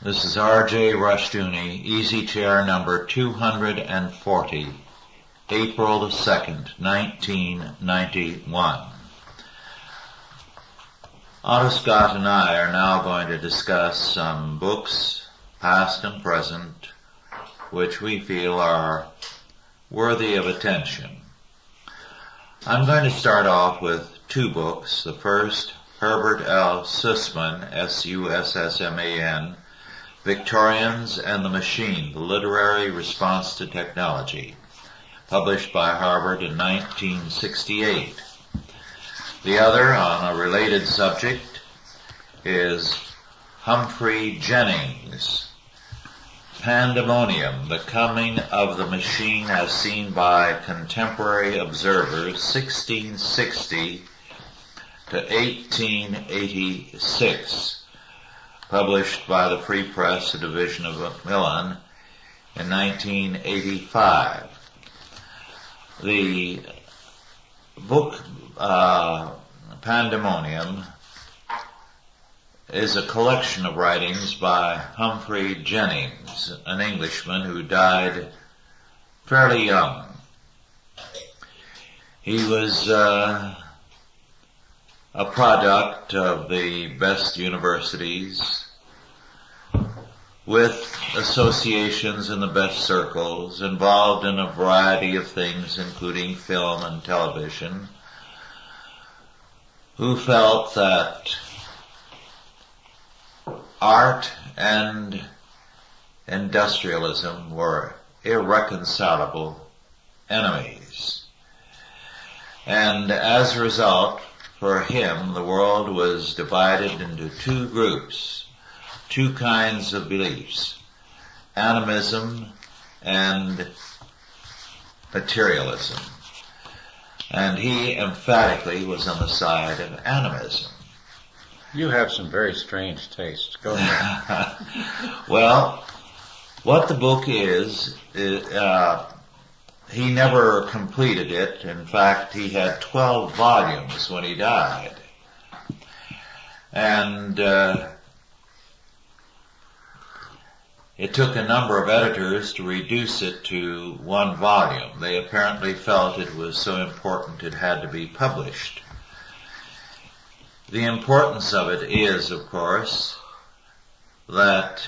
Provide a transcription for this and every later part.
This is R.J. Rushdoony, easy chair number 240, April the 2nd, 1991. Otto Scott and I are now going to discuss some books, past and present, which we feel are worthy of attention. I'm going to start off with two books. The first, Herbert L. Sussman, S-U-S-S-M-A-N, Victorians and the Machine, The Literary Response to Technology, published by Harvard in 1968. The other, on a related subject, is Humphrey Jennings, Pandemonium, The Coming of the Machine as Seen by Contemporary Observers, 1660 to 1886. Published by the Free Press, a division of Macmillan, in 1985. The book, Pandemonium, is a collection of writings by Humphrey Jennings, an Englishman who died fairly young. He was a product of the best universities, with associations in the best circles, involved in a variety of things, including film and television, who felt that art and industrialism were irreconcilable enemies. And as a result, for him, the world was divided into two groups, two kinds of beliefs, animism and materialism. And he emphatically was on the side of animism. You have some very strange tastes. Go ahead. Well, what the book is he never completed it. In fact, he had 12 volumes when he died. And it took a number of editors to reduce it to one volume. They apparently felt it was so important it had to be published. The importance of it is, of course, that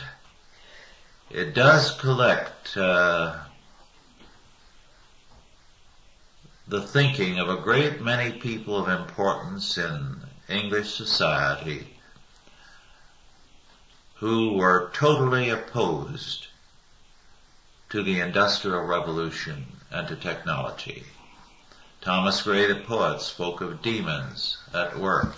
it does collect the thinking of a great many people of importance in English society who were totally opposed to the Industrial Revolution and to technology. Thomas Gray, the poet, spoke of demons at work.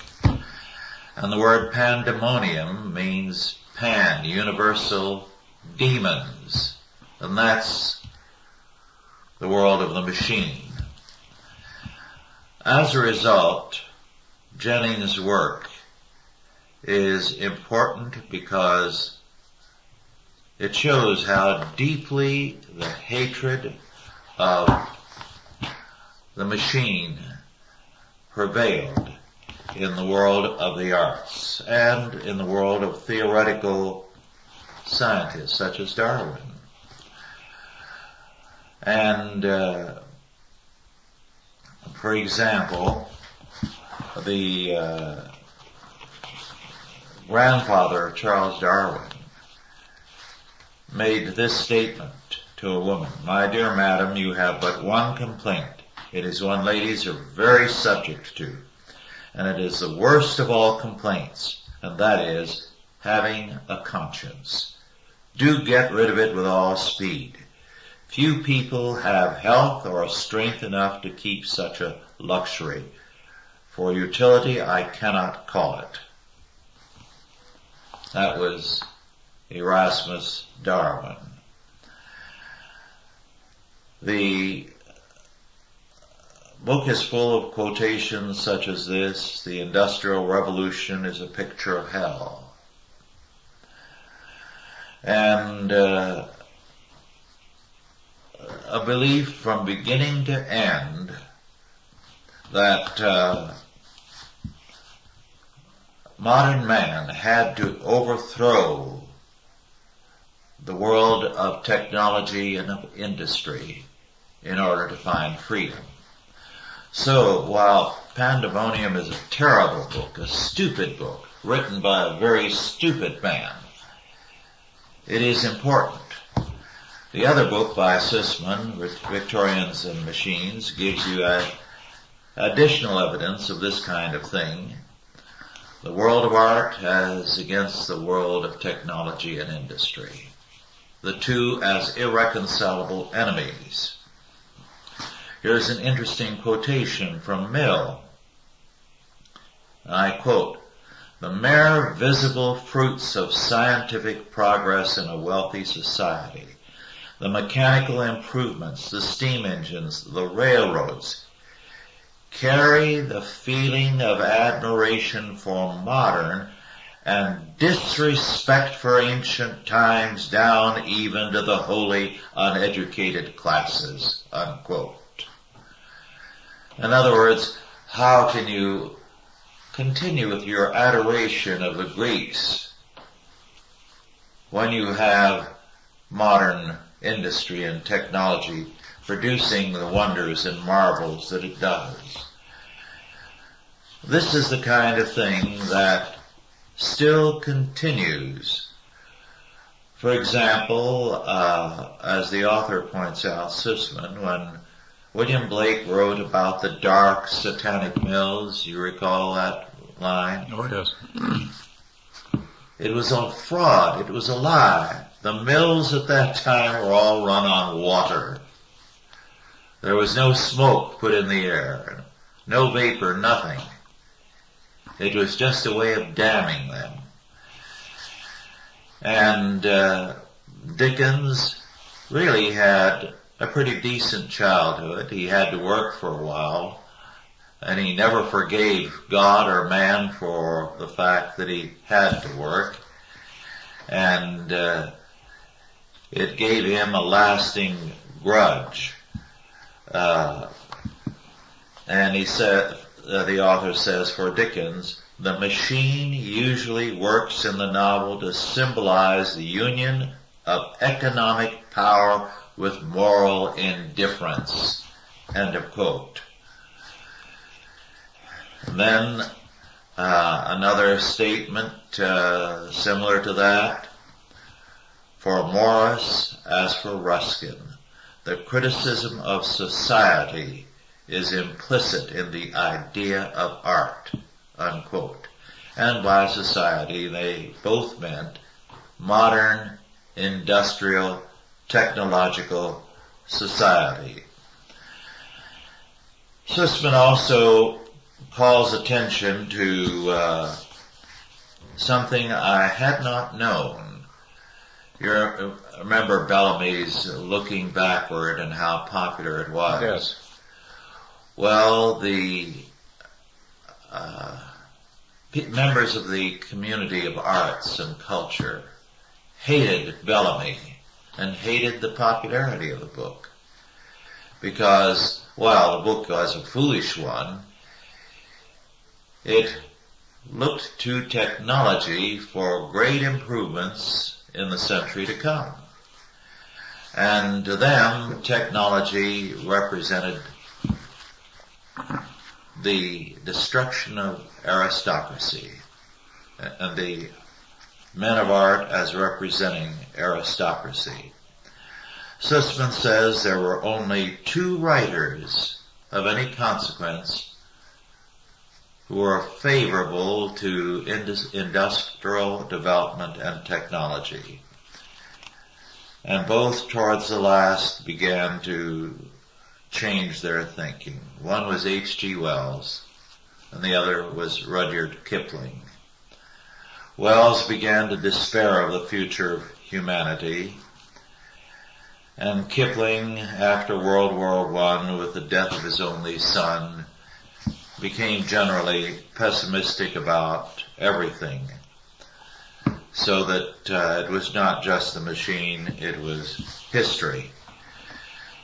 And the word pandemonium means pan, universal demons. And that's the world of the machine. As a result, Jennings' work is important because it shows how deeply the hatred of the machine prevailed in the world of the arts and in the world of theoretical scientists such as Darwin. And for example, the grandfather of Charles Darwin made this statement to a woman: "My dear madam, you have but one complaint. It is one ladies are very subject to, and it is the worst of all complaints, and that is having a conscience. Do get rid of it with all speed. Few people have health or strength enough to keep such a luxury. For utility I cannot call it." That was Erasmus Darwin. The book is full of quotations such as this: "The Industrial Revolution is a picture of hell." And a belief from beginning to end that modern man had to overthrow the world of technology and of industry in order to find freedom. So while Pandemonium is a terrible book, a stupid book, written by a very stupid man, it is important. The other book by Sussman, Victorians and Machines, gives you additional evidence of this kind of thing. The world of art as against the world of technology and industry. The two as irreconcilable enemies. Here's an interesting quotation from Mill. I quote, "The mere visible fruits of scientific progress in a wealthy society, the mechanical improvements, the steam engines, the railroads, carry the feeling of admiration for modern and disrespect for ancient times down even to the wholly uneducated classes," unquote. In other words, how can you continue with your adoration of the Greeks when you have modern industry and technology producing the wonders and marvels that it does? This is the kind of thing that still continues. For example, as the author points out, Sussman, when William Blake wrote about the dark satanic mills, you recall that line? Oh, yes. It was a fraud. It was a lie. The mills at that time were all run on water. There was no smoke put in the air, no vapor, nothing. It was just a way of damning them. And Dickens really had a pretty decent childhood. He had to work for a while, and he never forgave God or man for the fact that he had to work. And it gave him a lasting grudge. And he said, the author says, for Dickens, the machine usually works in the novel to symbolize the union of economic power with moral indifference. End of quote. And then another statement similar to that. For Morris, as for Ruskin, the criticism of society is implicit in the idea of art, unquote. And by society, they both meant modern, industrial, technological society. Sussman also calls attention to something I had not known. You remember Bellamy's Looking Backward and how popular it was? Yes. Well, the members of the community of arts and culture hated Bellamy and hated the popularity of the book because, while the book was a foolish one, it looked to technology for great improvements in the century to come. And to them, technology represented the destruction of aristocracy and the men of art as representing aristocracy. Sussman says there were only 2 writers of any consequence who were favorable to industrial development and technology. And both towards the last began to change their thinking. One was H.G. Wells, and the other was Rudyard Kipling. Wells began to despair of the future of humanity, and Kipling, after World War I, with the death of his only son, became generally pessimistic about everything, so that it was not just the machine, it was history.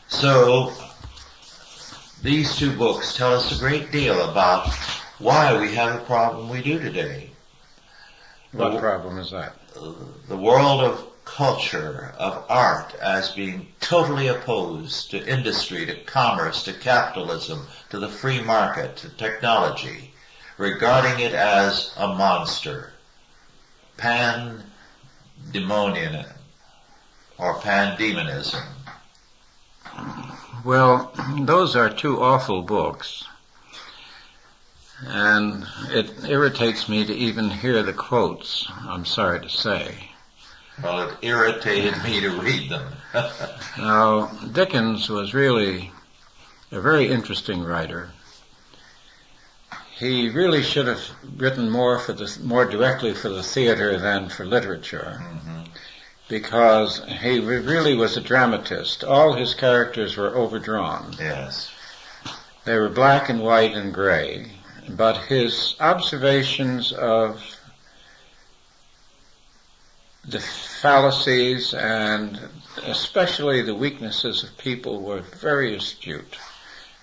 So, these 2 books tell us a great deal about why we have the problem we do today. What problem is that? The world of culture, of art as being totally opposed to industry, to commerce, to capitalism, to the free market, to technology, regarding it as a monster. Pandemonium or pandemonism. Well, those are two awful books. And it irritates me to even hear the quotes, I'm sorry to say. Well, it irritated me to read them. Now, Dickens was really a very interesting writer. He really should have written more directly for the theater than for literature, because he really was a dramatist. All his characters were overdrawn. Yes. They were black and white and gray, but his observations of the fallacies and especially the weaknesses of people were very astute.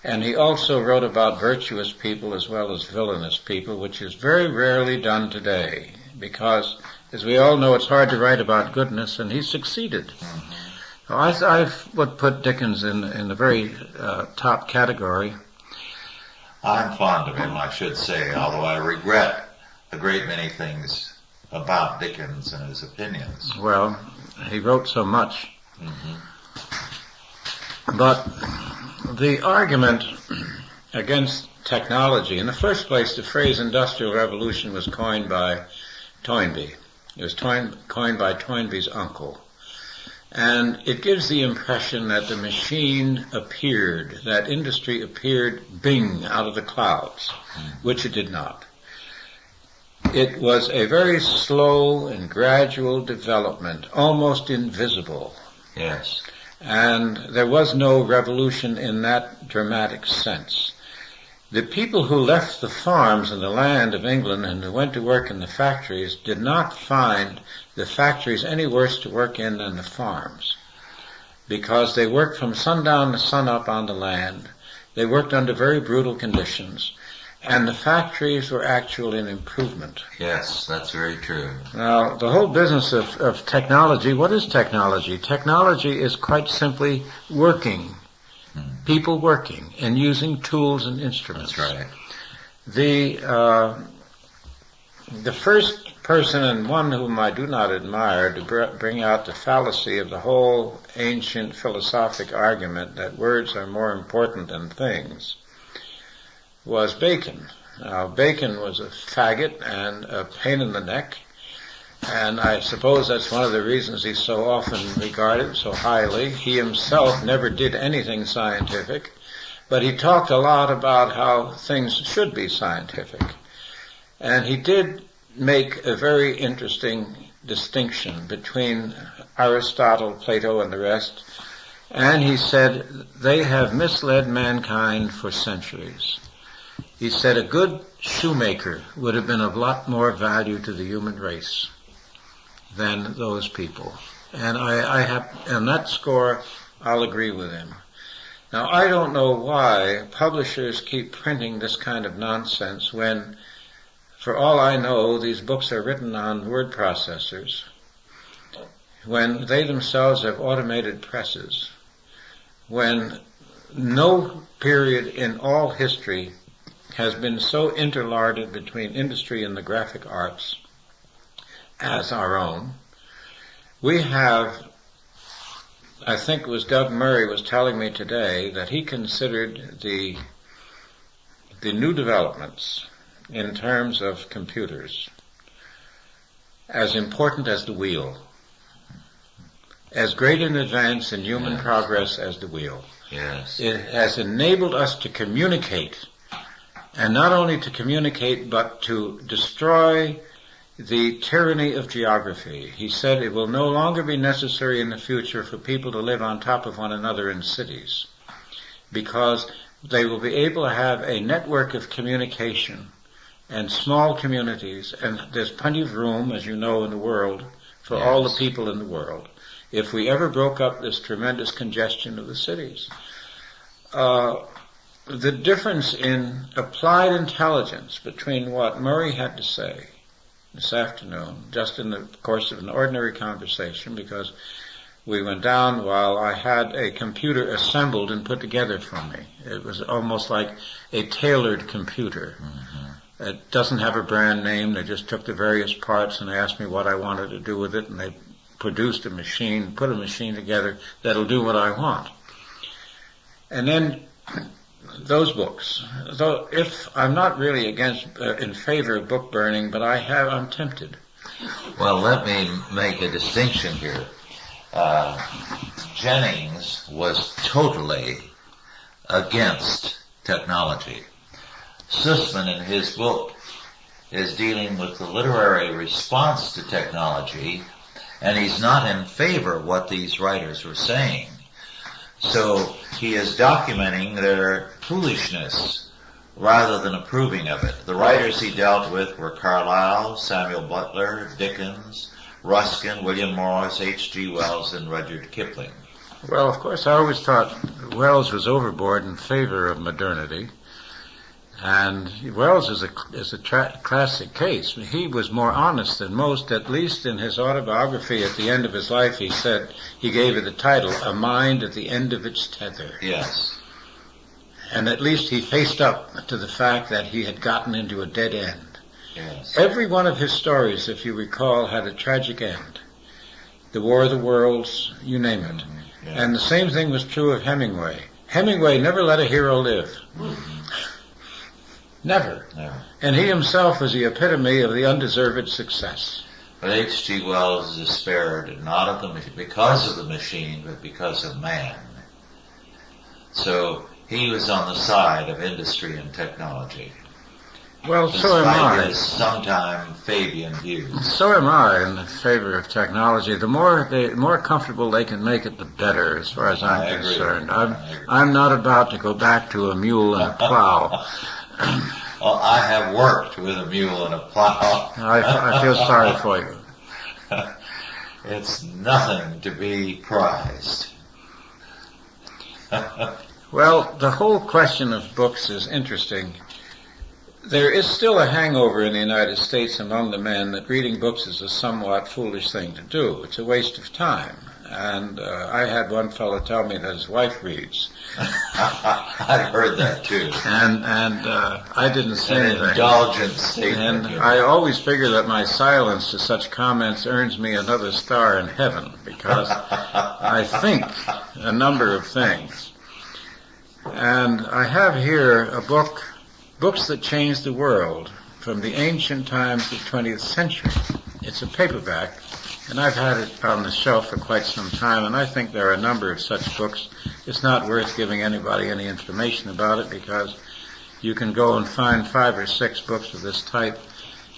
And he also wrote about virtuous people as well as villainous people, which is very rarely done today, because, as we all know, it's hard to write about goodness, and he succeeded. I would put Dickens in the very top category. I'm fond of him, I should say, although I regret a great many things about Dickens and his opinions. Well, he wrote so much. But the argument against technology, in the first place, the phrase industrial revolution was coined by Toynbee. It was coined by Toynbee's uncle. And it gives the impression that the machine appeared, that industry appeared, bing, out of the clouds, which it did not. It was a very slow and gradual development, almost invisible. Yes. And there was no revolution in that dramatic sense. The people who left the farms and the land of England and who went to work in the factories did not find the factories any worse to work in than the farms, because they worked from sundown to sunup on the land. They worked under very brutal conditions, and the factories were actually an improvement. Yes, that's very true. Now, the whole business of technology, what is technology? Technology is quite simply working. People working and using tools and instruments. That's right. The first person, and one whom I do not admire, to bring out the fallacy of the whole ancient philosophic argument that words are more important than things, was Bacon. Now, Bacon was a faggot and a pain in the neck, and I suppose that's one of the reasons he's so often regarded so highly. He himself never did anything scientific, but he talked a lot about how things should be scientific. And he did make a very interesting distinction between Aristotle, Plato, and the rest. And he said, they have misled mankind for centuries. He said a good shoemaker would have been of a lot more value to the human race than those people. And I have, on that score, I'll agree with him. Now, I don't know why publishers keep printing this kind of nonsense when, for all I know, these books are written on word processors, when they themselves have automated presses, when no period in all history has been so interlarded between industry and the graphic arts as our own. We have, I think it was Doug Murray was telling me today, that he considered the new developments in terms of computers as important as the wheel, as great an advance in human progress as the wheel. Yes. It has enabled us to communicate, and not only to communicate, but to destroy the tyranny of geography. He said it will no longer be necessary in the future for people to live on top of one another in cities, because they will be able to have a network of communication and small communities, and there's plenty of room, as you know, in the world for all the people in the world, if we ever broke up this tremendous congestion of the cities. The difference in applied intelligence between what Murray had to say, this afternoon, just in the course of an ordinary conversation, because we went down while I had a computer assembled and put together for me. It was almost like a tailored computer. Mm-hmm. It doesn't have a brand name. They just took the various parts and asked me what I wanted to do with it, and they produced a machine, put a machine together that'll do what I want. And then those books. Though if I'm not really in favor of book burning, but I'm tempted. Well, let me make a distinction here. Jennings was totally against technology. Sussman, in his book, is dealing with the literary response to technology, and he's not in favor of what these writers were saying. So he is documenting their foolishness rather than approving of it. The writers he dealt with were Carlyle, Samuel Butler, Dickens, Ruskin, William Morris, H.G. Wells, and Rudyard Kipling. Well, of course, I always thought Wells was overboard in favor of modernity. And Wells is a classic case. He was more honest than most. At least in his autobiography at the end of his life, he said, he gave it the title, A Mind at the End of Its Tether. Yes. And at least he faced up to the fact that he had gotten into a dead end. Yes. Every one of his stories, if you recall, had a tragic end. The War of the Worlds, you name it. Mm-hmm. Yes. And the same thing was true of Hemingway. Hemingway never let a hero live. Mm-hmm. Never. And he himself was the epitome of the undeserved success. But H.G. Wells despaired not of the because of the machine, but because of man. So he was on the side of industry and technology. Well, so am I. Despite his sometime Fabian views. So am I in favor of technology. The more comfortable they can make it, the better, as far as I'm concerned. I'm not about to go back to a mule and a plow. Well, I have worked with a mule and a plow. I feel sorry for you. It's nothing to be prized. Well, the whole question of books is interesting. There is still a hangover in the United States among the men that reading books is a somewhat foolish thing to do. It's a waste of time. And I had one fellow tell me that his wife reads. I've heard that too. And I didn't say anything. An indulgent statement. And I always figure that my silence to such comments earns me another star in heaven, because I think a number of things. And I have here a book, Books That Changed the World, from the ancient times of the 20th century. It's a paperback, and I've had it on the shelf for quite some time, and I think there are a number of such books. It's not worth giving anybody any information about it, because you can go and find 5 or 6 books of this type,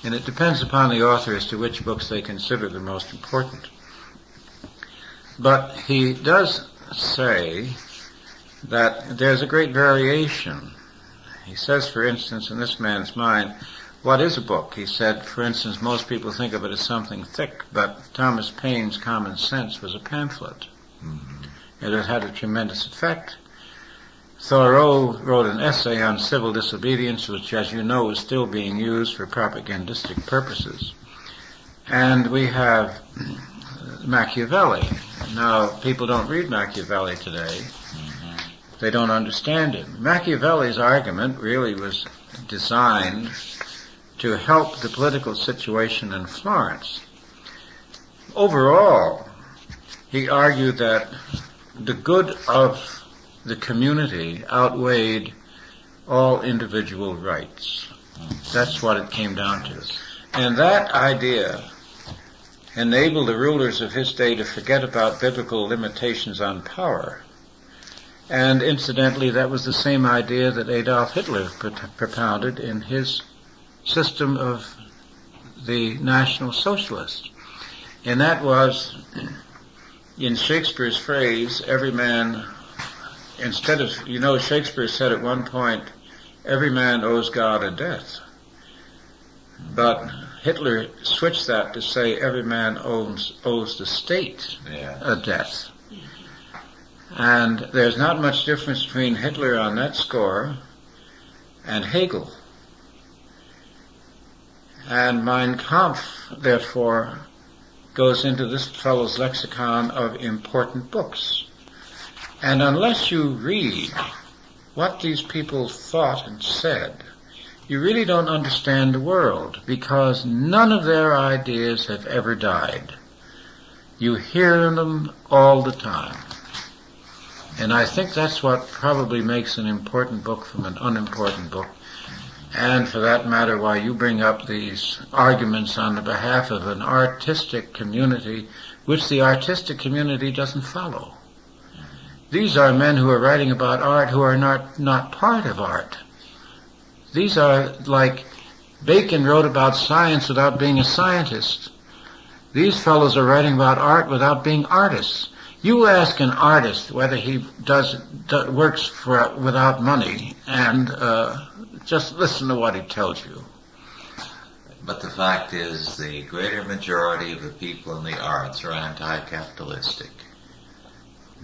and it depends upon the author as to which books they consider the most important. But he does say that there's a great variation. He says, for instance, in this man's mind, what is a book? He said, for instance, most people think of it as something thick, but Thomas Paine's Common Sense was a pamphlet. Mm-hmm. And it had a tremendous effect. Thoreau wrote an essay on civil disobedience, which, as you know, is still being used for propagandistic purposes. And we have Machiavelli. Now, people don't read Machiavelli today. Mm-hmm. They don't understand him. Machiavelli's argument really was designed to help the political situation in Florence. Overall, he argued that the good of the community outweighed all individual rights. That's what it came down to. And that idea enabled the rulers of his day to forget about biblical limitations on power. And incidentally, that was the same idea that Adolf Hitler propounded in his system of the National Socialists. And that was, in Shakespeare's phrase, every man, instead of, Shakespeare said at one point, every man owes God a death. But Hitler switched that to say every man owes the state a death. And there's not much difference between Hitler on that score and Hegel. And Mein Kampf, therefore, goes into this fellow's lexicon of important books. And unless you read what these people thought and said, you really don't understand the world, because none of their ideas have ever died. You hear them all the time. And I think that's what probably makes an important book from an unimportant book. And for that matter, why you bring up these arguments on the behalf of an artistic community, which the artistic community doesn't follow. These are men who are writing about art who are not part of art. These are like Bacon wrote about science without being a scientist. These fellows are writing about art without being artists. You ask an artist whether he works without money, and just listen to what he tells you. But the fact is, the greater majority of the people in the arts are anti-capitalistic.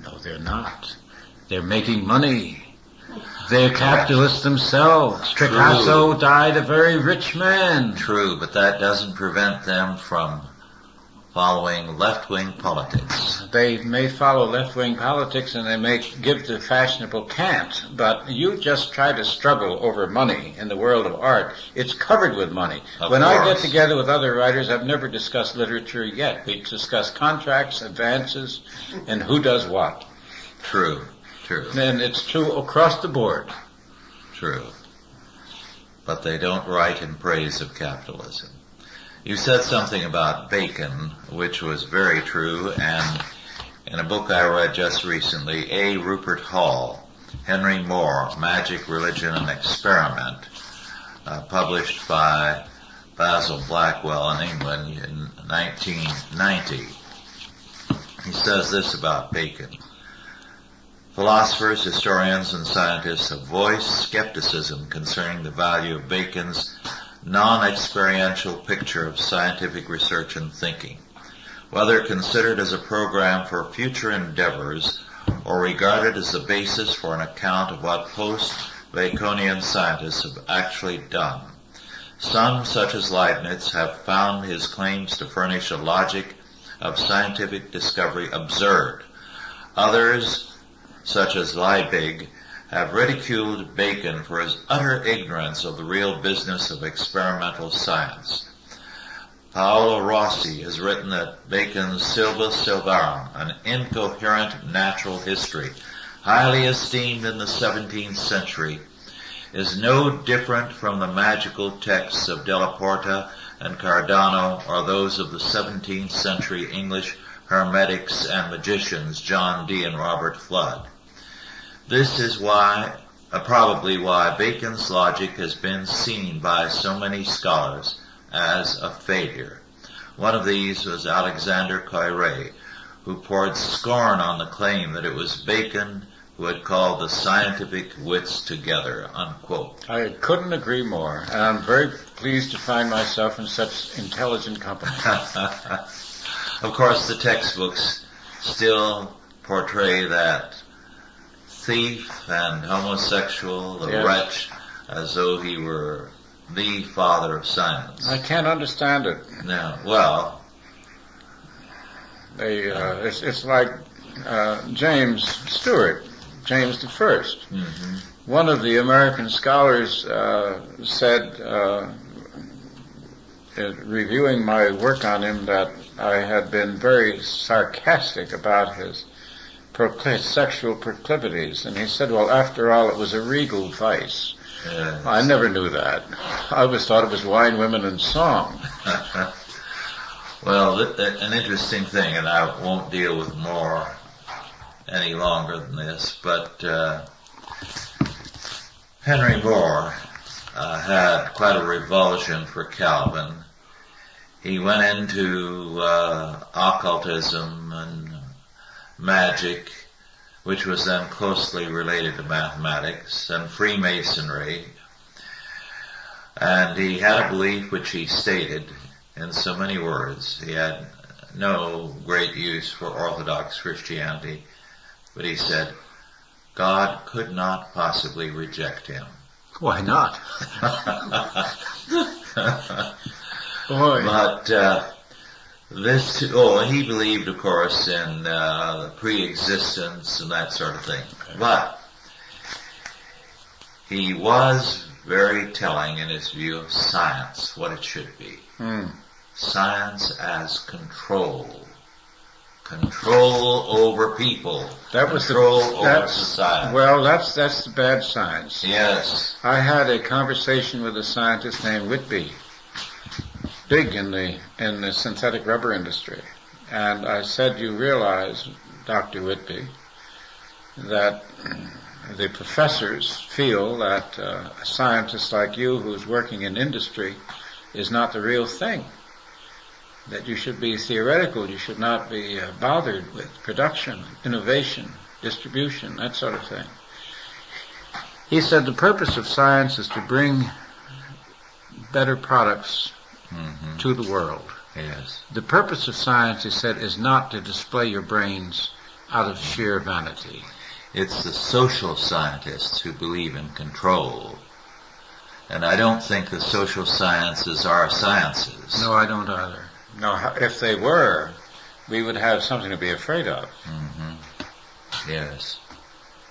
No, they're not. They're making money. They're capitalists themselves. True. Picasso died a very rich man. True, but that doesn't prevent them from following left-wing politics. They may follow left-wing politics and they may give the fashionable cant, but you just try to struggle over money in the world of art. It's covered with money. When I get together with other writers, I've never discussed literature yet. We discuss contracts, advances, and who does what. True, true. And it's true across the board. True. But they don't write in praise of capitalism. You said something about Bacon, which was very true, and in a book I read just recently, A. Rupert Hall, Henry Moore, Magic, Religion, and Experiment, published by Basil Blackwell in England in 1990. He says this about Bacon. Philosophers, historians, and scientists have voiced skepticism concerning the value of Bacon's non-experiential picture of scientific research and thinking, whether considered as a program for future endeavors or regarded as the basis for an account of what post-Baconian scientists have actually done. Some, such as Leibniz, have found his claims to furnish a logic of scientific discovery absurd. Others, such as Liebig, have ridiculed Bacon for his utter ignorance of the real business of experimental science. Paolo Rossi has written that Bacon's Silva Silvarum, an incoherent natural history, highly esteemed in the 17th century, is no different from the magical texts of Della Porta and Cardano or those of the 17th century English hermetics and magicians John Dee and Robert Flood. This is probably why Bacon's logic has been seen by so many scholars as a failure. One of these was Alexander Coiré, who poured scorn on the claim that it was Bacon who had called the scientific wits together, unquote. I couldn't agree more, and I'm very pleased to find myself in such intelligent company. Of course, the textbooks still portray that thief and homosexual, the wretch, as though he were the father of science. I can't understand it. No, well, it's like James Stewart, James the First. Mm-hmm. One of the American scholars said, reviewing my work on him, that I had been very sarcastic about his sexual proclivities, and he said, well, after all, it was a regal vice. Yes. I never knew that. I always thought it was wine, women, and song. Well, an interesting thing, and I won't deal with more any longer than this, but Henry Moore had quite a revulsion for Calvin. He went into occultism and magic, which was then closely related to mathematics, and Freemasonry. And he had a belief which he stated in so many words. He had no great use for Orthodox Christianity, but he said, God could not possibly reject him. Why not? Boy. But he believed, of course, in pre-existence and that sort of thing. But he was very telling in his view of science, what it should be. Science as control. Control over people. Control over society. Well, that's the bad science. Yes. I had a conversation with a scientist named Whitby, big in the synthetic rubber industry. And I said, you realize, Dr. Whitby, that the professors feel that a scientist like you who's working in industry is not the real thing. That you should be theoretical, you should not be bothered with production, innovation, distribution, that sort of thing. He said the purpose of science is to bring better products to the world. Yes. The purpose of science, he said, is not to display your brains out of sheer vanity. It's the social scientists who believe in control. And I don't think the social sciences are sciences. No, I don't either. No, if they were, we would have something to be afraid of. Yes.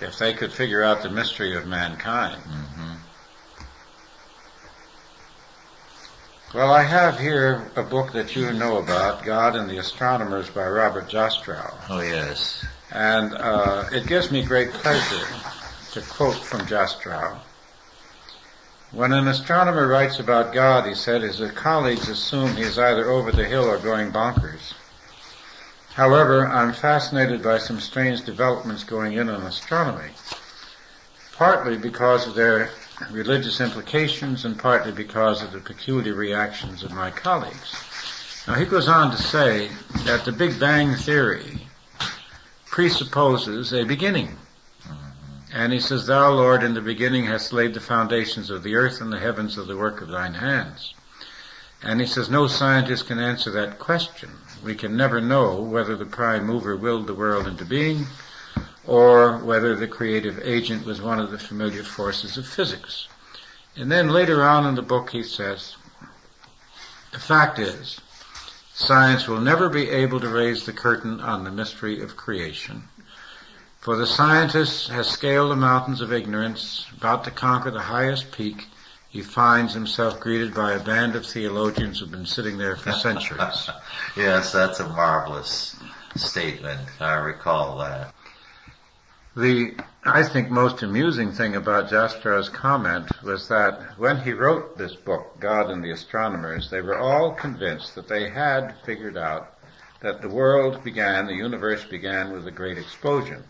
If they could figure out the mystery of mankind. Well, I have here a book that you know about, God and the Astronomers by Robert Jastrow. Oh, yes. And it gives me great pleasure to quote from Jastrow. When an astronomer writes about God, he said, his colleagues assume he is either over the hill or going bonkers. However, I'm fascinated by some strange developments going in astronomy, partly because of their religious implications and partly because of the peculiar reactions of my colleagues. Now, he goes on to say that the Big Bang Theory presupposes a beginning. And he says, Thou, Lord, in the beginning hast laid the foundations of the earth and the heavens of the work of thine hands. And he says, no scientist can answer that question. We can never know whether the prime mover willed the world into being or whether the creative agent was one of the familiar forces of physics. And then later on in the book he says, the fact is, science will never be able to raise the curtain on the mystery of creation. For the scientist has scaled the mountains of ignorance, about to conquer the highest peak. He finds himself greeted by a band of theologians who have been sitting there for centuries. Yes, that's a marvelous statement. I recall that. The, I think, most amusing thing about Jastrow's comment was that when he wrote this book, God and the Astronomers, they were all convinced that they had figured out that the world began, the universe began with a great explosion.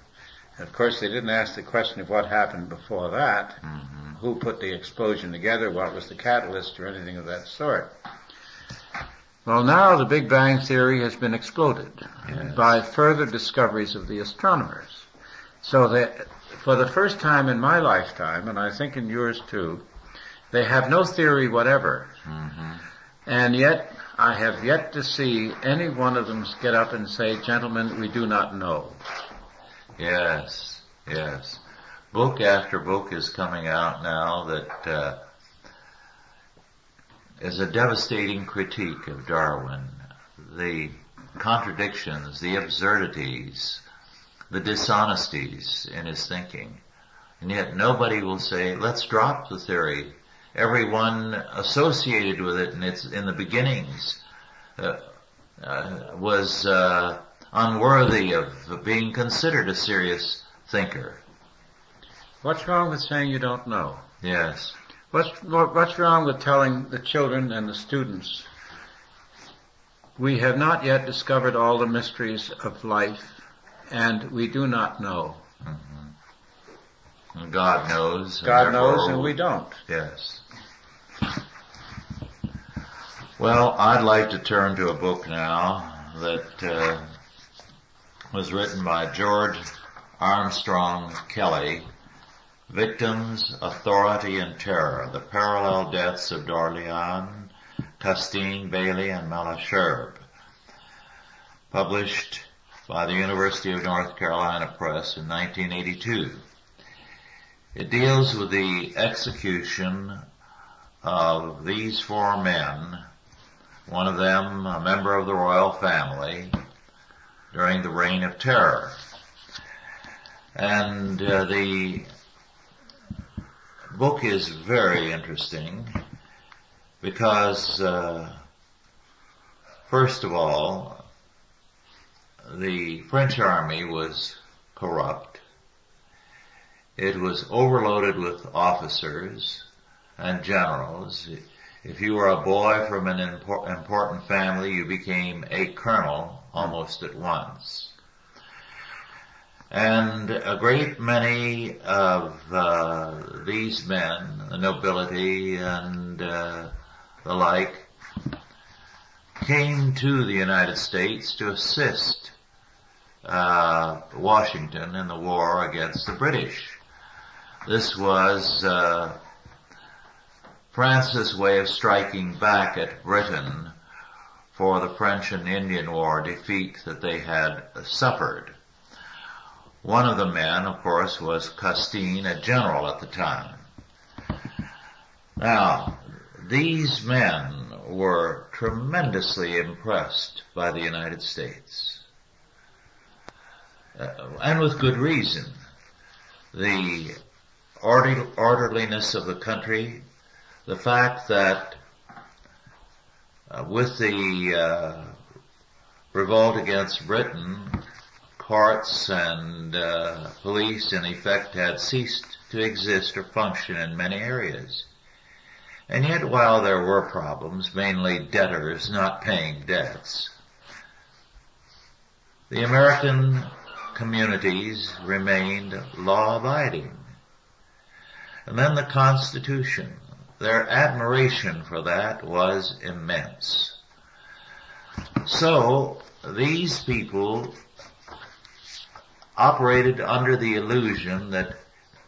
Of course, they didn't ask the question of what happened before that, who put the explosion together, what was the catalyst, or anything of that sort. Well, now the Big Bang Theory has been exploded by further discoveries of the astronomers. So that for the first time in my lifetime, and I think in yours too, they have no theory whatever. And yet, I have yet to see any one of them get up and say, gentlemen, we do not know. Yes, yes. Book after book is coming out now that is a devastating critique of Darwin. The contradictions, the absurdities, the dishonesties in his thinking. And yet nobody will say, let's drop the theory. Everyone associated with it in the beginnings was unworthy of being considered a serious thinker. What's wrong with saying you don't know? Yes. What's wrong with telling the children and the students, we have not yet discovered all the mysteries of life, and we do not know. And God knows. God knows, and we don't. Yes. Well, I'd like to turn to a book now that was written by George Armstrong Kelly, Victims, Authority, and Terror, The Parallel Deaths of d'Orléans, Custine, Bailey, and Malesherbes, published by the University of North Carolina Press in 1982. It deals with the execution of these four men one of them a member of the royal family during the Reign of Terror. And the book is very interesting because, first of all, the French army was corrupt. It was overloaded with officers and generals. If you were a boy from an important family, you became a colonel almost at once. And a great many of these men, the nobility and the like, came to the United States to assist Washington in the war against the British. This was France's way of striking back at Britain for the French and Indian War defeat that they had suffered. One of the men, of course, was Custine, a general at the time. Now, these men were tremendously impressed by the United States. And with good reason. The orderliness of the country, the fact that with the revolt against Britain, courts and police in effect had ceased to exist or function in many areas. And yet while there were problems, mainly debtors not paying debts, the American communities remained law-abiding. And then the Constitution. Their admiration for that was immense. So these people operated under the illusion that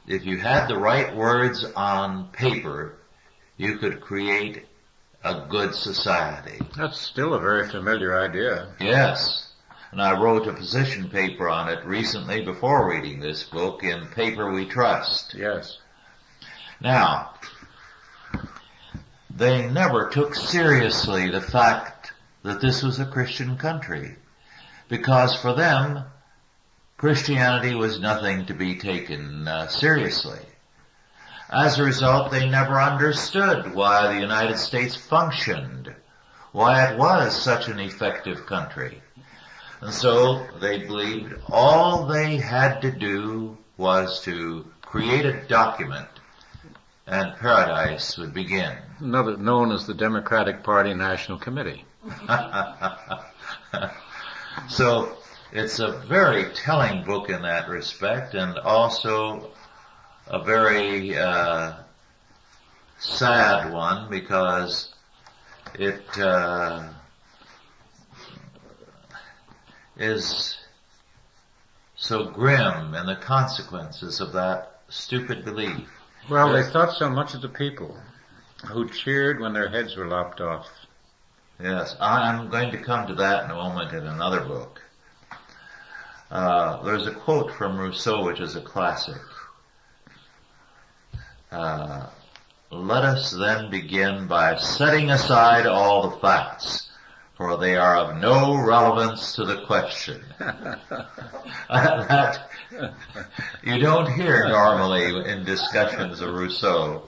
if you had the right words on paper, you could create a good society. That's still a very familiar idea. Yes. And I wrote a position paper on it recently before reading this book in Paper We Trust. Yes. Now, they never took seriously the fact that this was a Christian country, because for them, Christianity was nothing to be taken seriously. As a result, they never understood why the United States functioned, why it was such an effective country. And so they believed all they had to do was to create a document and paradise would begin. Another known as the Democratic Party National Committee. So it's a very telling book in that respect, and also a very sad one, because it is so grim in the consequences of that stupid belief. Well, they thought so much of the people who cheered when their heads were lopped off. Yes, I'm going to come to that in a moment in another book. There's a quote from Rousseau which is a classic. Let us then begin by setting aside all the facts, for they are of no relevance to the question. That you don't hear normally in discussions of Rousseau,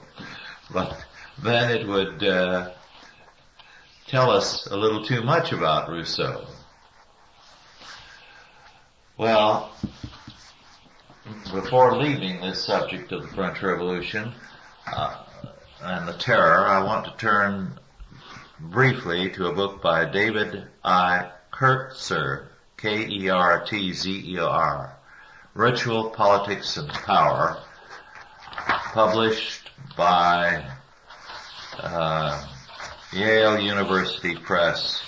but then it would tell us a little too much about Rousseau. Well, before leaving this subject of the French Revolution and the terror, I want to turn briefly to a book by David I. Kertzer, Kertzer, Ritual, Politics, and Power, published by Yale University Press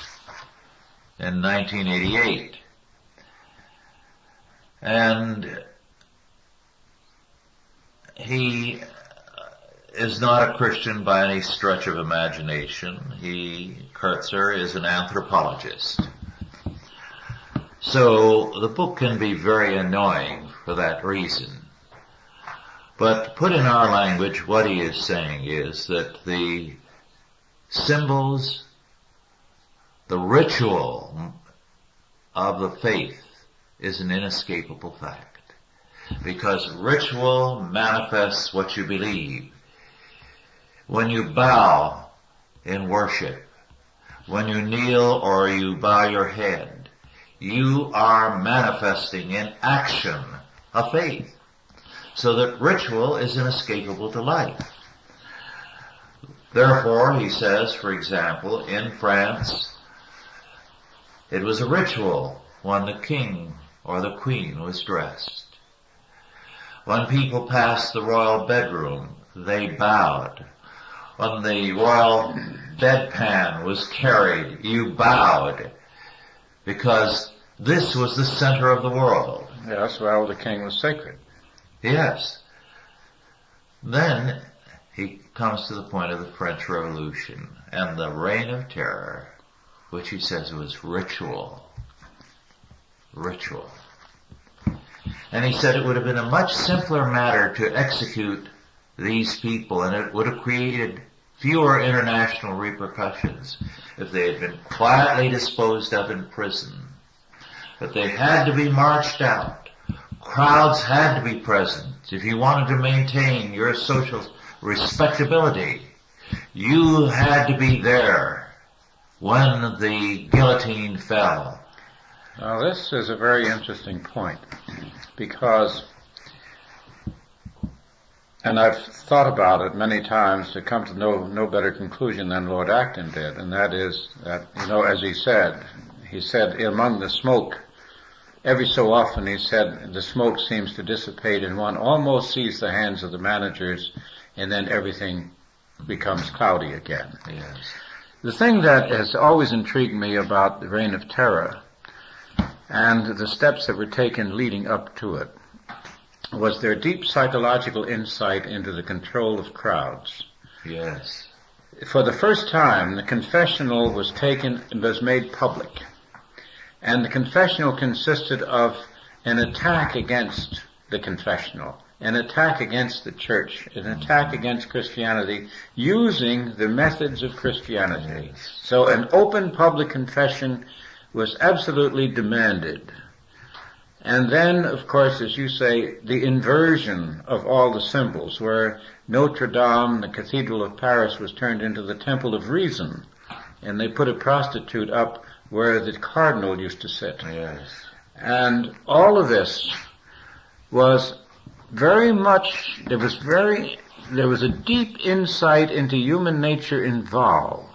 in 1988. And he is not a Christian by any stretch of imagination. Kertzer, is an anthropologist. So the book can be very annoying for that reason. But put in our language, what he is saying is that the symbols the ritual of the faith is an inescapable fact, because ritual manifests what you believe. When you bow in worship, when you kneel or you bow your head, you are manifesting in action a faith. So that ritual is inescapable to life. Therefore, he says, for example, in France, it was a ritual when the king or the queen was dressed. When people passed the royal bedroom, they bowed. When the royal bedpan was carried, you bowed, because this was the center of the world. Yes, well, the king was sacred. Yes. Then he comes to the point of the French Revolution and the Reign of Terror, which he says was ritual. Ritual. And he said it would have been a much simpler matter to execute these people, and it would have created fewer international repercussions if they had been quietly disposed of in prison. But they had to be marched out. Crowds had to be present. If you wanted to maintain your social respectability, you had to be there when the guillotine fell. Now, this is a very interesting point, because, and I've thought about it many times to come to no better conclusion than Lord Acton did, and that is that, as he said among the smoke, every so often he said the smoke seems to dissipate and one almost sees the hands of the managers, and then everything becomes cloudy again. Yes. The thing that has always intrigued me about the Reign of Terror and the steps that were taken leading up to it was their deep psychological insight into the control of crowds. Yes. For the first time, the confessional was made public. And the confessional consisted of an attack against the confessional, an attack against the church, an attack against Christianity, using the methods of Christianity. Yes. So an open public confession was absolutely demanded. And then, of course, as you say, the inversion of all the symbols, where Notre Dame, the Cathedral of Paris, was turned into the Temple of Reason, and they put a prostitute up where the cardinal used to sit. Yes. And all of this was very much, there was a deep insight into human nature involved,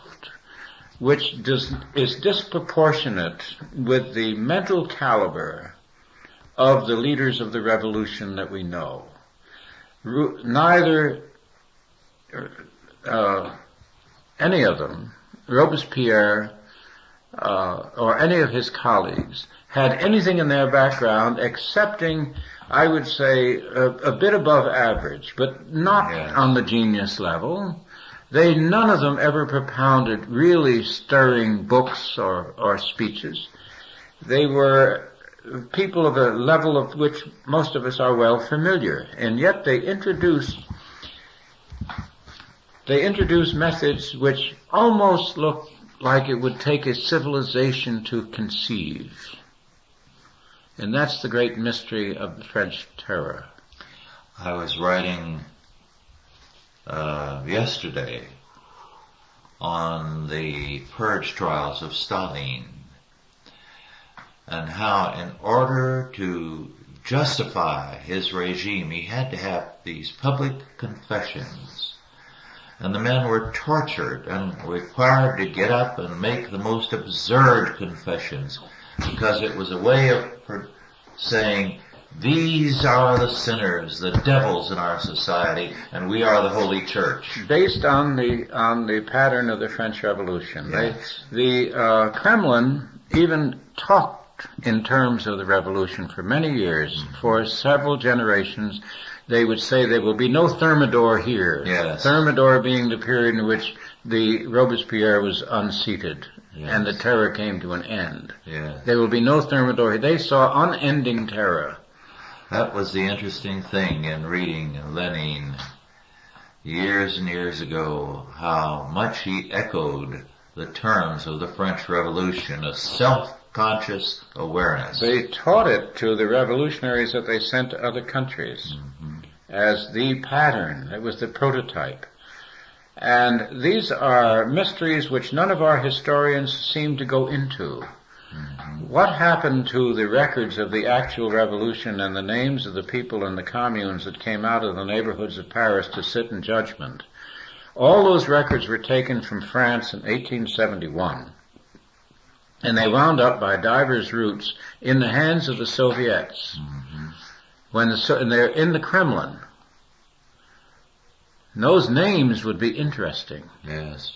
which is disproportionate with the mental caliber of the leaders of the revolution that we know. Neither any of them, Robespierre or any of his colleagues, had anything in their background excepting, I would say, a bit above average, but not on the genius level. None of them ever propounded really stirring books or speeches. They were people of a level of which most of us are well familiar, and yet they introduced methods which almost look like it would take a civilization to conceive. And that's the great mystery of the French Terror. I was writing yesterday on the purge trials of Stalin, and how in order to justify his regime he had to have these public confessions, and the men were tortured and required to get up and make the most absurd confessions, because it was a way of saying, these are the sinners, the devils in our society, and we are the Holy Church. Based on the pattern of the French Revolution. Yes. The Kremlin even talked in terms of the revolution for many years. For several generations, they would say there will be no Thermidor here. Yes. Thermidor being the period in which the Robespierre was unseated. Yes. And the terror came to an end. Yes. There will be no Thermidor. They saw unending terror. That was the interesting thing in reading Lenin years and years ago, how much he echoed the terms of the French Revolution, a self-conscious awareness. They taught it to the revolutionaries that they sent to other countries as the pattern. It was the prototype. And these are mysteries which none of our historians seem to go into. What happened to the records of the actual revolution and the names of the people in the communes that came out of the neighborhoods of Paris to sit in judgment? All those records were taken from France in 1871, and they wound up by divers routes in the hands of the Soviets. And they're in the Kremlin. And those names would be interesting. Yes.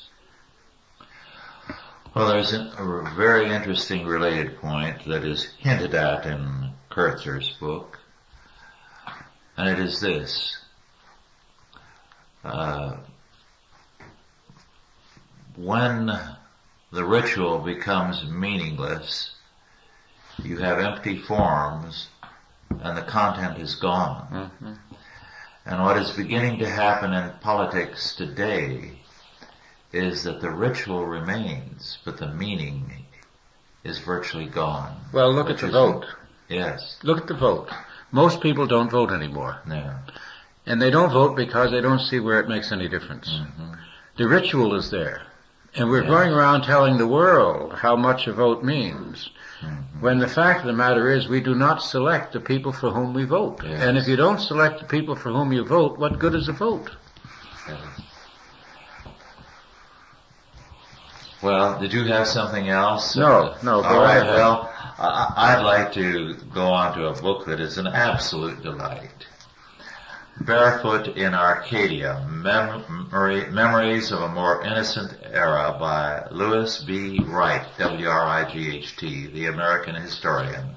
Well, there's a very interesting related point that is hinted at in Kurtzer's book, and it is this. When the ritual becomes meaningless, you have empty forms and the content is gone. And what is beginning to happen in politics today is that the ritual remains, but the meaning is virtually gone. Well, look at the vote. Yes. Look at the vote. Most people don't vote anymore. No. And they don't vote because they don't see where it makes any difference. The ritual is there. And we're going around telling the world how much a vote means. When the fact of the matter is we do not select the people for whom we vote. Yes. And if you don't select the people for whom you vote, what good is a vote? Yes. Well, did you have something else? No, All right, well, I'd like to go on to a book that is an absolute delight. Barefoot in Arcadia, Memories of a More Innocent Era by Louis B. Wright, W-R-I-G-H-T, the American historian.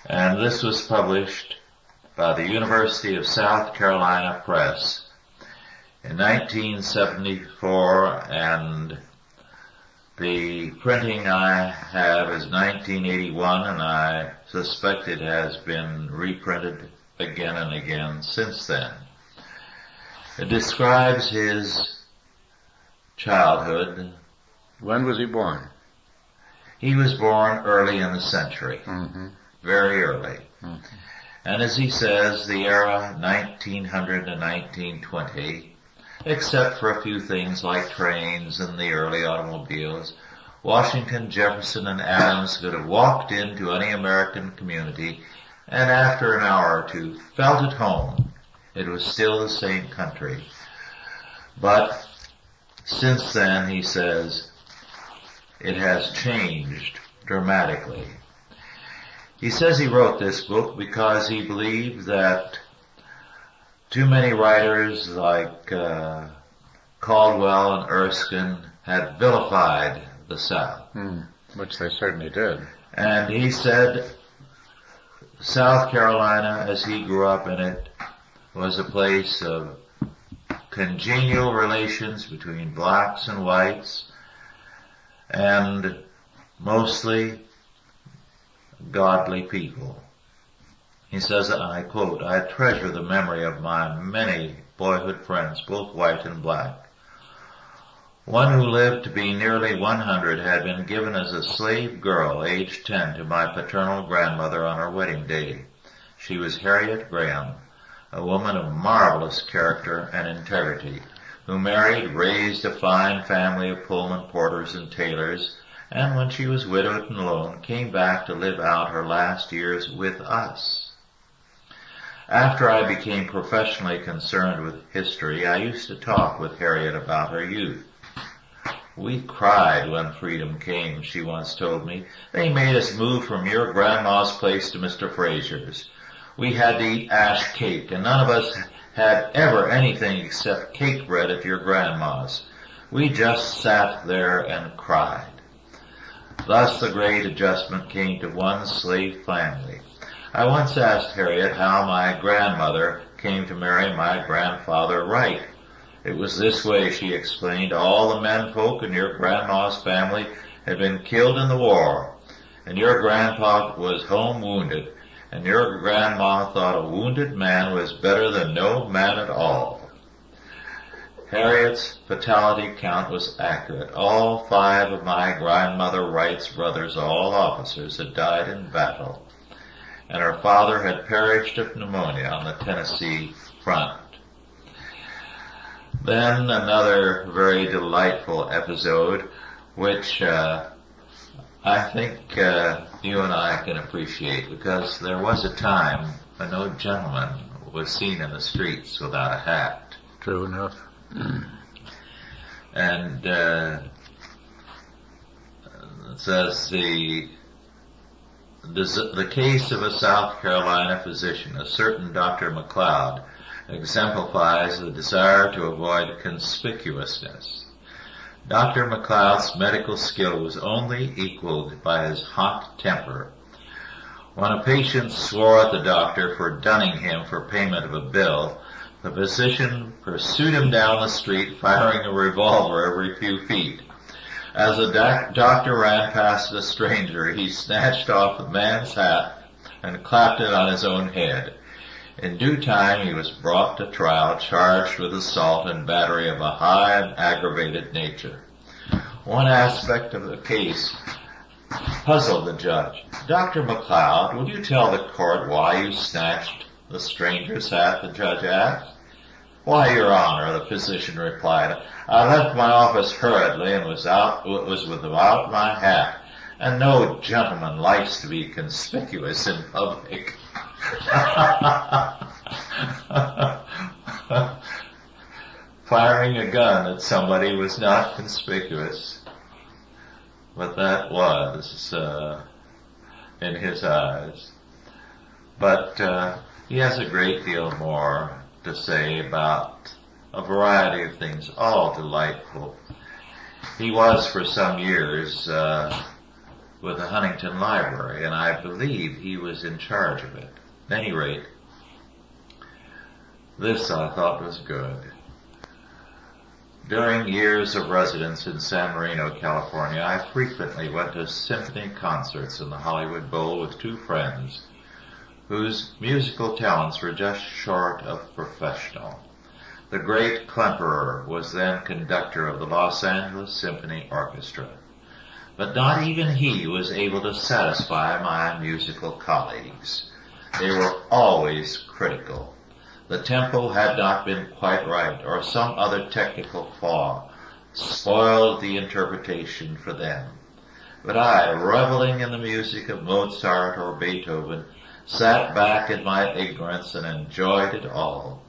And this was published by the University of South Carolina Press in 1974, and the printing I have is 1981, and I suspect it has been reprinted again and again since then. It describes his childhood. When was he born? He was born early in the century, very early. And as he says, the era 1900 to 1920, except for a few things like trains and the early automobiles, Washington, Jefferson, and Adams could have walked into any American community and after an hour or two felt at home. It was still the same country. But since then, he says, it has changed dramatically. He says he wrote this book because he believed that too many writers like Caldwell and Erskine had vilified the South. Which they certainly did. And he said South Carolina, as he grew up in it, was a place of congenial relations between blacks and whites, and mostly godly people. He says, and I quote, "I treasure the memory of my many boyhood friends, both white and black. One who lived to be nearly 100 had been given as a slave girl, aged 10, to my paternal grandmother on her wedding day. She was Harriet Graham, a woman of marvelous character and integrity, who married, raised a fine family of Pullman porters and tailors, and when she was widowed and alone, came back to live out her last years with us. After I became professionally concerned with history, I used to talk with Harriet about her youth. We cried when freedom came, she once told me. They made us move from your grandma's place to Mr. Frazier's. We had to eat ash cake, and none of us had ever anything except cake bread at your grandma's. We just sat there and cried. Thus the great adjustment came to one slave family. I once asked Harriet how my grandmother came to marry my grandfather Wright. It was this way, she explained. All the menfolk in your grandma's family had been killed in the war, and your grandpa was home wounded, and your grandma thought a wounded man was better than no man at all. Harriet's fatality count was accurate. All 5 of my grandmother Wright's brothers, all officers, had died in battle, and her father had perished of pneumonia on the Tennessee front. Then another very delightful episode, which I think you and I can appreciate, because there was a time when no gentleman was seen in the streets without a hat. True enough. And it says the case of a South Carolina physician, a certain Dr. McLeod, exemplifies the desire to avoid conspicuousness. Dr. McLeod's medical skill was only equaled by his hot temper. When a patient swore at the doctor for dunning him for payment of a bill, the physician pursued him down the street, firing a revolver every few feet. As the doctor ran past the stranger, he snatched off the man's hat and clapped it on his own head. In due time, he was brought to trial, charged with assault and battery of a high and aggravated nature. One aspect of the case puzzled the judge. "Dr. McLeod, will you tell the court why you snatched the stranger's hat?" the judge asked. "Why, Your Honor," the physician replied, "I left my office hurriedly and was without my hat, and no gentleman likes to be conspicuous in public." Firing a gun at somebody was not conspicuous, but that was in his eyes. But he has a great deal more to say about a variety of things, all delightful. He was for some years with the Huntington Library, and I believe he was in charge of it. At any rate, this I thought was good. During years of residence in San Marino, California, I frequently went to symphony concerts in the Hollywood Bowl with 2 friends whose musical talents were just short of professional. The great Klemperer was then conductor of the Los Angeles Symphony Orchestra, but not even he was able to satisfy my musical colleagues. They were always critical. The tempo had not been quite right, or some other technical flaw spoiled the interpretation for them. But I, reveling in the music of Mozart or Beethoven, sat back in my ignorance and enjoyed it all.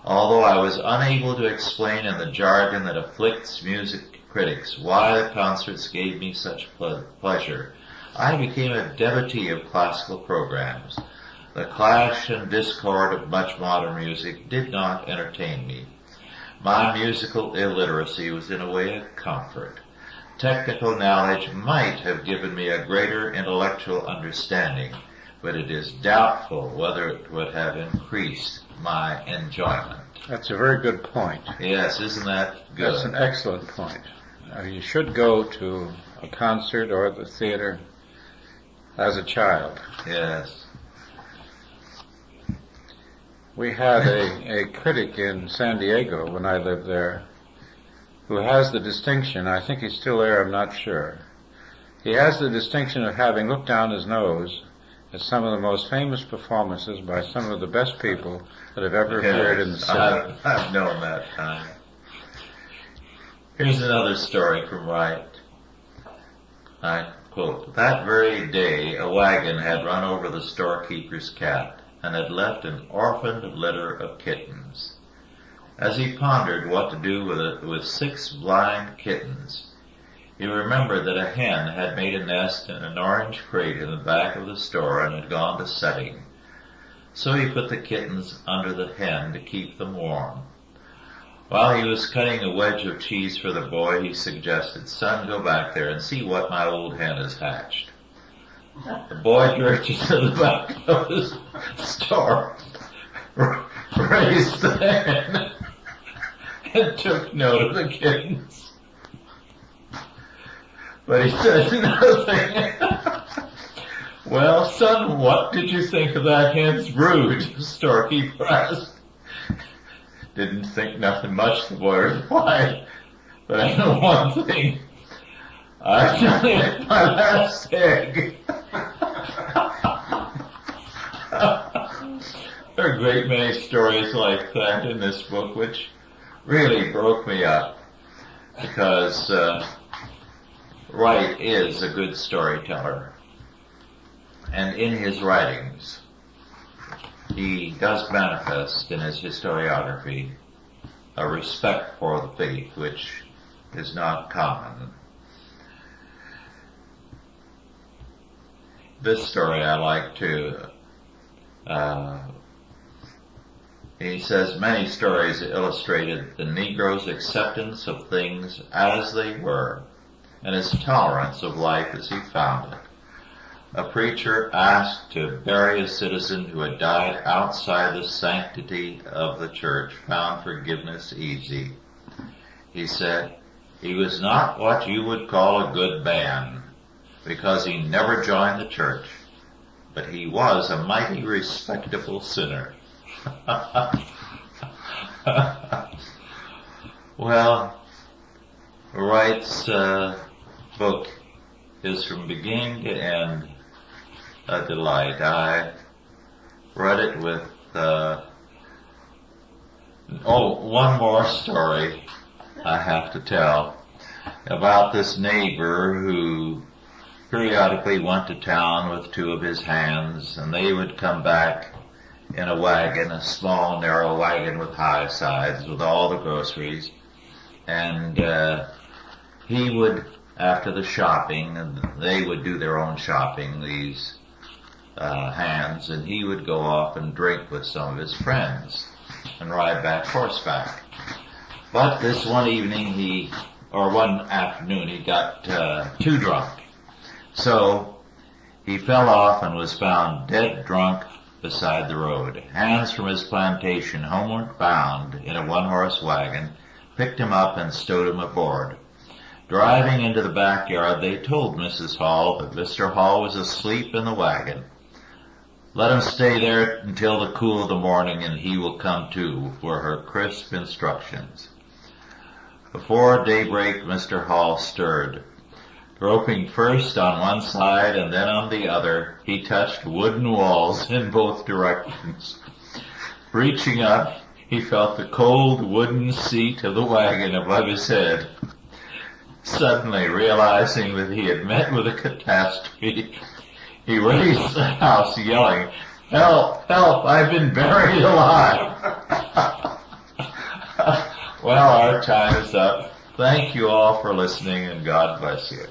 Although I was unable to explain in the jargon that afflicts music critics why the concerts gave me such pleasure, I became a devotee of classical programs. The clash and discord of much modern music did not entertain me. My musical illiteracy was in a way a comfort. Technical knowledge might have given me a greater intellectual understanding, but it is doubtful whether it would have increased my enjoyment. That's a very good point. Yes, isn't that good? That's an excellent point. You should go to a concert or the theater as a child. Yes. We had a critic in San Diego when I lived there who has the distinction, I think he's still there, I'm not sure. He has the distinction of having looked down his nose at some of the most famous performances by some of the best people that have ever appeared in the city. I've known that time. Here's another story from Wright. I quote, "That very day a wagon had run over the storekeeper's cat and had left an orphaned litter of kittens. As he pondered what to do with 6 blind kittens, he remembered that a hen had made a nest in an orange crate in the back of the store and had gone to setting. So he put the kittens under the hen to keep them warm. While he was cutting a wedge of cheese for the boy, he suggested, 'Son, go back there and see what my old hen has hatched.' The boy lurched to the back of the store, raised the hen, and took note of the kittens. But he said nothing. 'Well, son, what did you think of that hen's brood?' the storekeeper asked. didn't think nothing much, the boy replied. But I know one thing. I've done it my last egg. There are a great many stories like that in this book, which really broke me up, because Wright is a good storyteller. And in his writings, he does manifest in his historiography a respect for the faith, which is not common. This story I like to, he says, many stories illustrated the Negro's acceptance of things as they were and his tolerance of life as he found it. A preacher asked to bury a citizen who had died outside the sanctity of the church found forgiveness easy. He said, he was not what you would call a good man, because he never joined the church, but he was a mighty respectable sinner. Well, Wright's book is from beginning to end a delight. I read it with, one more story I have to tell about this neighbor who periodically went to town with two of his hands, and they would come back in a wagon, a small, narrow wagon with high sides, with all the groceries. And he would, after the shopping, and they would do their own shopping, these hands, and he would go off and drink with some of his friends and ride back horseback. But this one afternoon, he got too drunk. So he fell off and was found dead drunk beside the road. Hands from his plantation, homeward bound in a one-horse wagon, picked him up and stowed him aboard. Driving into the backyard, they told Mrs. Hall that Mr. Hall was asleep in the wagon. Let him stay there until the cool of the morning and he will come to, were her crisp instructions. Before daybreak, Mr. Hall stirred. Groping first on one side and then on the other, he touched wooden walls in both directions. Reaching up, he felt the cold wooden seat of the wagon above his head. Suddenly realizing that he had met with a catastrophe, he raised the house yelling, "Help! Help! I've been buried alive!" Well, our time is up. Thank you all for listening, and God bless you.